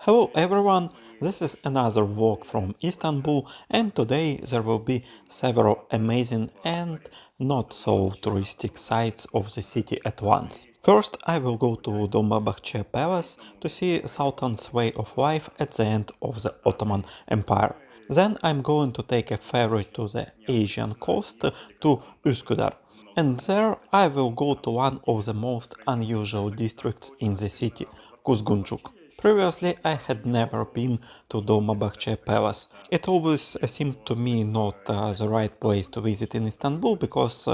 Hello everyone, this is another vlog from Istanbul and today there will be several amazing and not so touristic sites of the city at once. First I will go to Dolmabahce Palace to see Sultan's way of life at the end of the Ottoman Empire. Then I'm going to take a ferry to the Asian coast to Üsküdar. And there I will go to one of the most unusual districts in the city, Kuzguncuk. Previously, I had never been to Dolmabahce Palace. It always seemed to me not the right place to visit in Istanbul because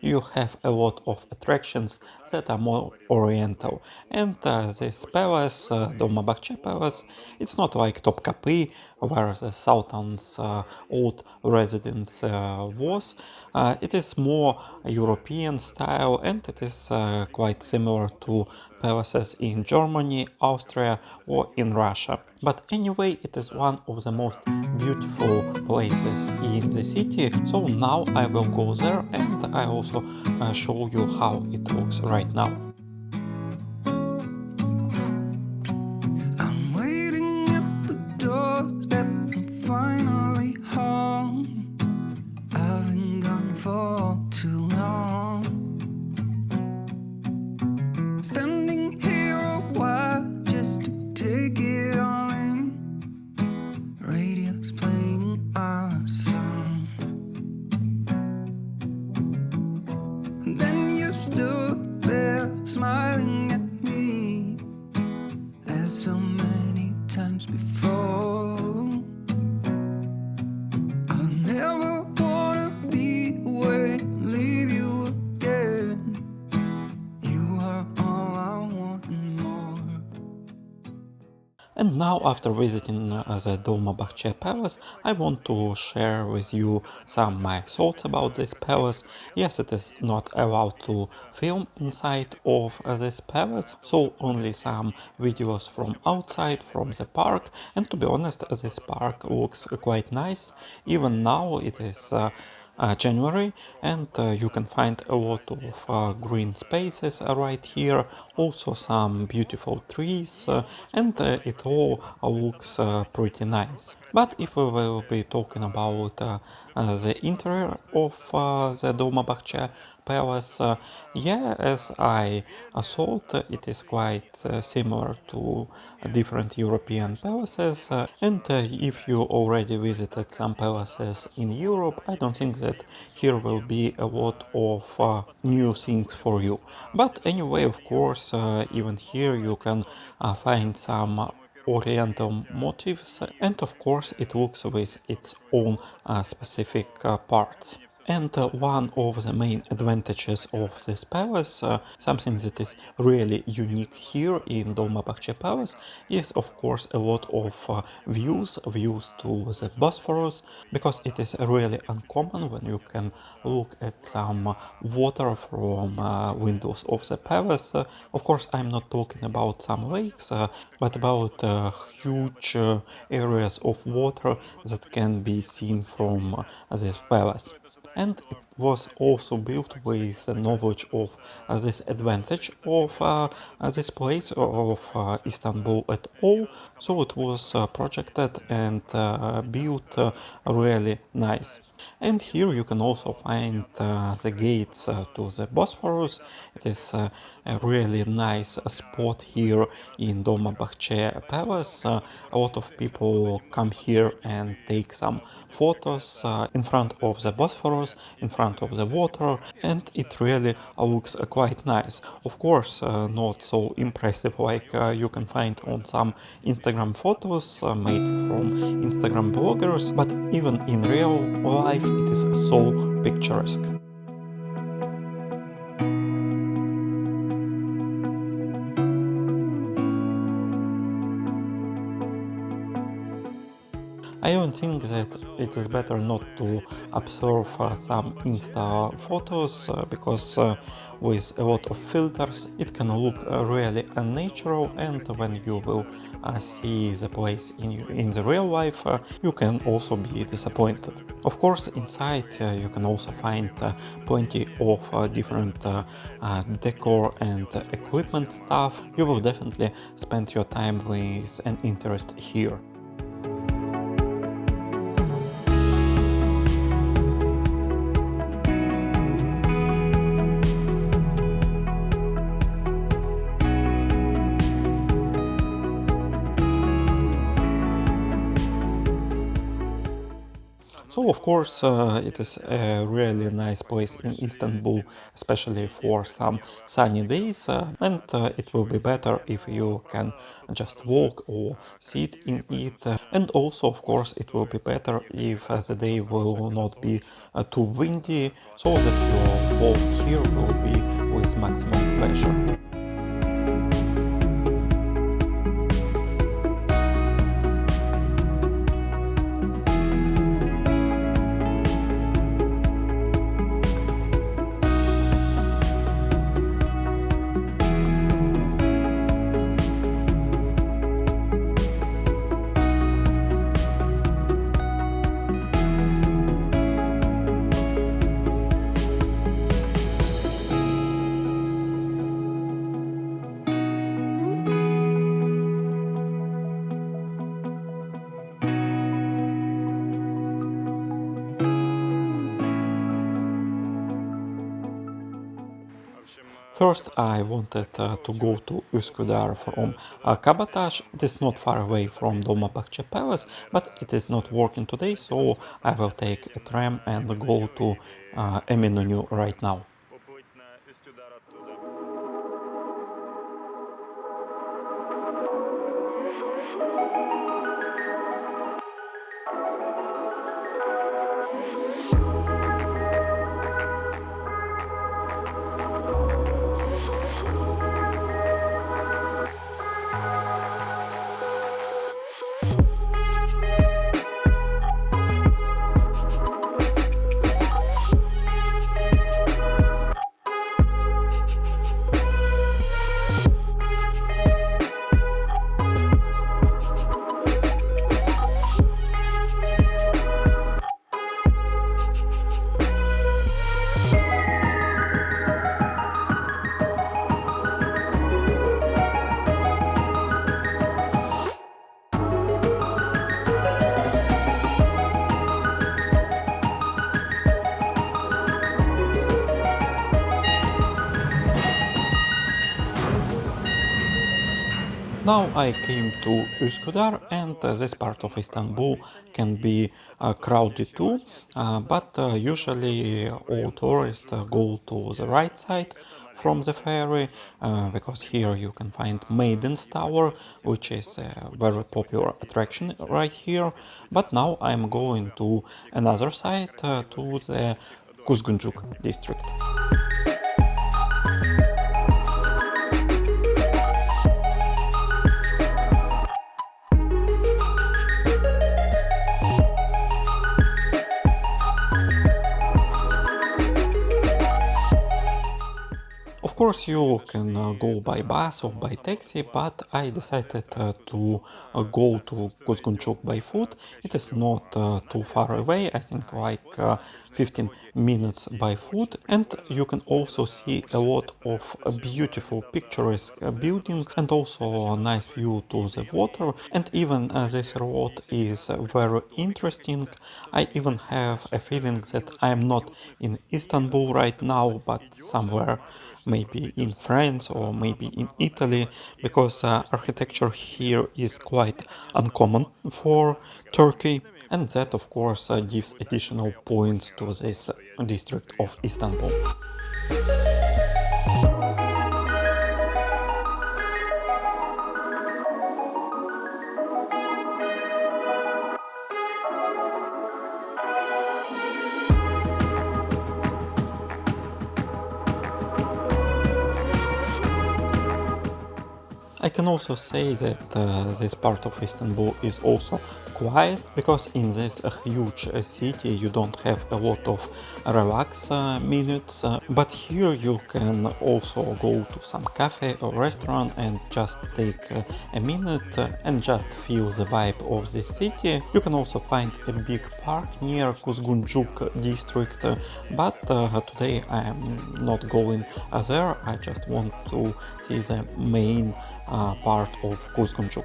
you have a lot of attractions that are more oriental. And this palace, Dolmabahce Palace, it's not like Topkapi, where the Sultan's old residence was. It is more European style and it is quite similar to palaces in Germany, Austria or in Russia. But anyway, it is one of the most beautiful places in the city. So now I will go there and I also show you how it looks right now. I'm waiting at the doorstep, I'm finally home. I've been gone for too long. Standing here a while just to take it all in. Radio's playing our song. And then you stood there smiling at me as so many times before. I'll never wanna be away, leave you again. You are all I want and more. And now, after visiting the Dolmabahce Palace, I want to share with you some my thoughts about this palace. Yes, it is not allowed to film inside of this palace, so only some videos from outside, from the park. And to be honest, this park looks quite nice. Even now it is January and you can find a lot of green spaces right here, also some beautiful trees and it all looks pretty nice. But if we will be talking about the interior of the Dolmabahce Palace, yeah, as I thought, it is quite similar to different European palaces. And if you already visited some palaces in Europe, I don't think that here will be a lot of new things for you. But anyway, of course, even here you can find some oriental motifs, and of course it looks with its own specific parts. And one of the main advantages of this palace, something that is really unique here in Dolmabahce Palace, is of course a lot of views to the Bosphorus, because it is really uncommon when you can look at some water from windows of the palace. Of course, I'm not talking about some lakes, but about huge areas of water that can be seen from this palace. And it was also built with the knowledge of this advantage of this place of Istanbul at all, so it was projected and built really nice. And here you can also find the gates to the Bosphorus. It is a really nice spot here in Dolmabahce Palace. A lot of people come here and take some photos in front of the Bosphorus, in front of the water, and it really looks quite nice. Of course, not so impressive like you can find on some Instagram photos made from Instagram bloggers, but even in real life it is so picturesque. I even think that it is better not to observe some Insta photos because with a lot of filters it can look really unnatural, and when you will see the place in the real life you can also be disappointed. Of course, inside you can also find plenty of different decor and equipment stuff. You will definitely spend your time with an interest here. So of course it is a really nice place in Istanbul, especially for some sunny days, and it will be better if you can just walk or sit in it. And also of course it will be better if the day will not be too windy, so that your walk here will be with maximum pleasure. First, I wanted to go to Üsküdar from Kabataş. It is not far away from Dolmabahce Palace, but it is not working today, so I will take a tram and go to Eminönü right now. Now I came to Üsküdar, and this part of Istanbul can be crowded too, but usually all tourists go to the right side from the ferry, because here you can find Maiden's Tower, which is a very popular attraction right here. But now I'm going to another side, to the Kuzguncuk district. Of course, you can go by bus or by taxi, but I decided to go to Kuzguncuk by foot. It is not too far away, I think like 15 minutes by foot, and you can also see a lot of beautiful picturesque buildings and also a nice view to the water. And even this road is very interesting. I even have a feeling that I am not in Istanbul right now, but somewhere maybe in France or maybe in Italy, because architecture here is quite uncommon for Turkey, and that of course gives additional points to this district of Istanbul. I can also say that this part of Istanbul is also quiet, because in this huge city you don't have a lot of relax minutes, but here you can also go to some cafe or restaurant and just take a minute and just feel the vibe of this city. You can also find a big park near Kuzguncuk district, but today I am not going there. I just want to see the main part of Kuzguncuk.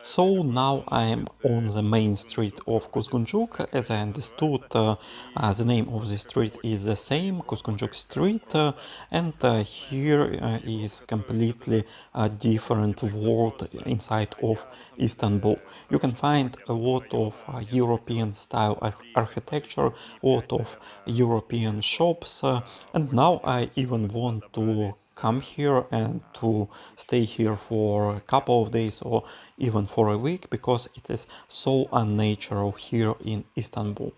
So now I am on the main street of Kuzguncuk. As I understood, the name of the street is the same, Kuzguncuk Street, and here is completely a different world inside of Istanbul. You can find a lot of European style architecture, a lot of European shops, and now I even want to come here and to stay here for a couple of days or even for a week, because it is so unnatural here in Istanbul.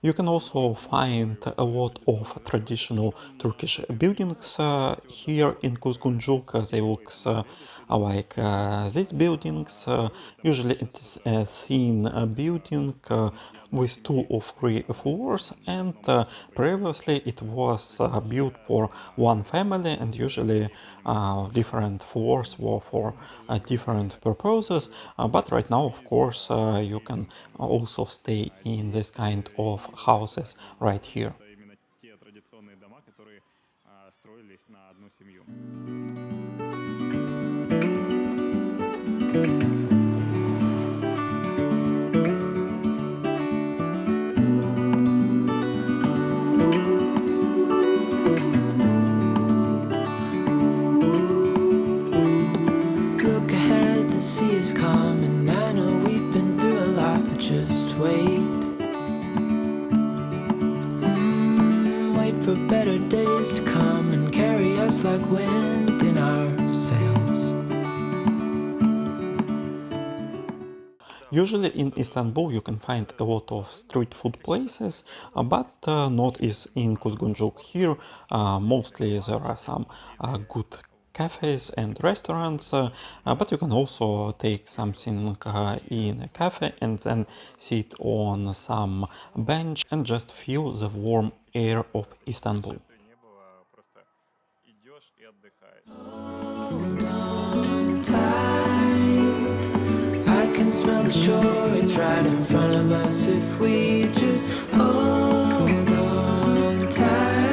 You can also find a lot of traditional Turkish buildings here in Kuzguncuk. They look like these buildings. Usually it is a thin building with 2 or 3 floors, and previously it was built for one family, and usually different floors were for different purposes. But right now, of course, you can also stay in this kind of houses right here. Именно те традиционные дома, которые строились на одну семью. Look ahead, the sea is calm, and I know we've been through a lot, but just wait. Wait for better days to come and carry us like wind in our sails. Usually in Istanbul you can find a lot of street food places, but not as in Kuzguncuk. Here mostly there are some good cafes and restaurants, but you can also take something in a cafe and then sit on some bench and just feel the warm air of Istanbul. Не было, просто идешь и отдыхаешь. Hold on tight. I can smell the shore, it's right in front of us if we just hold on tight.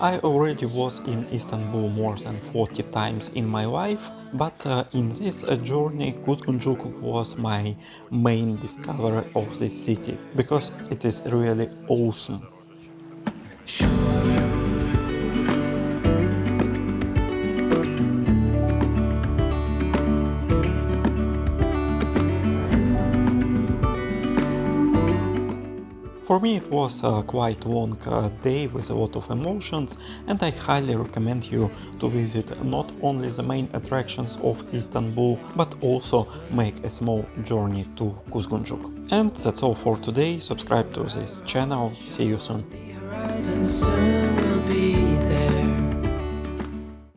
I already was in Istanbul more than 40 times in my life, but in this journey Kuzguncuk was my main discovery of this city, because it is really awesome. For me it was a quite long day with a lot of emotions, and I highly recommend you to visit not only the main attractions of Istanbul, but also make a small journey to Kuzguncuk. And that's all for today. Subscribe to this channel. See you soon. Horizon soon.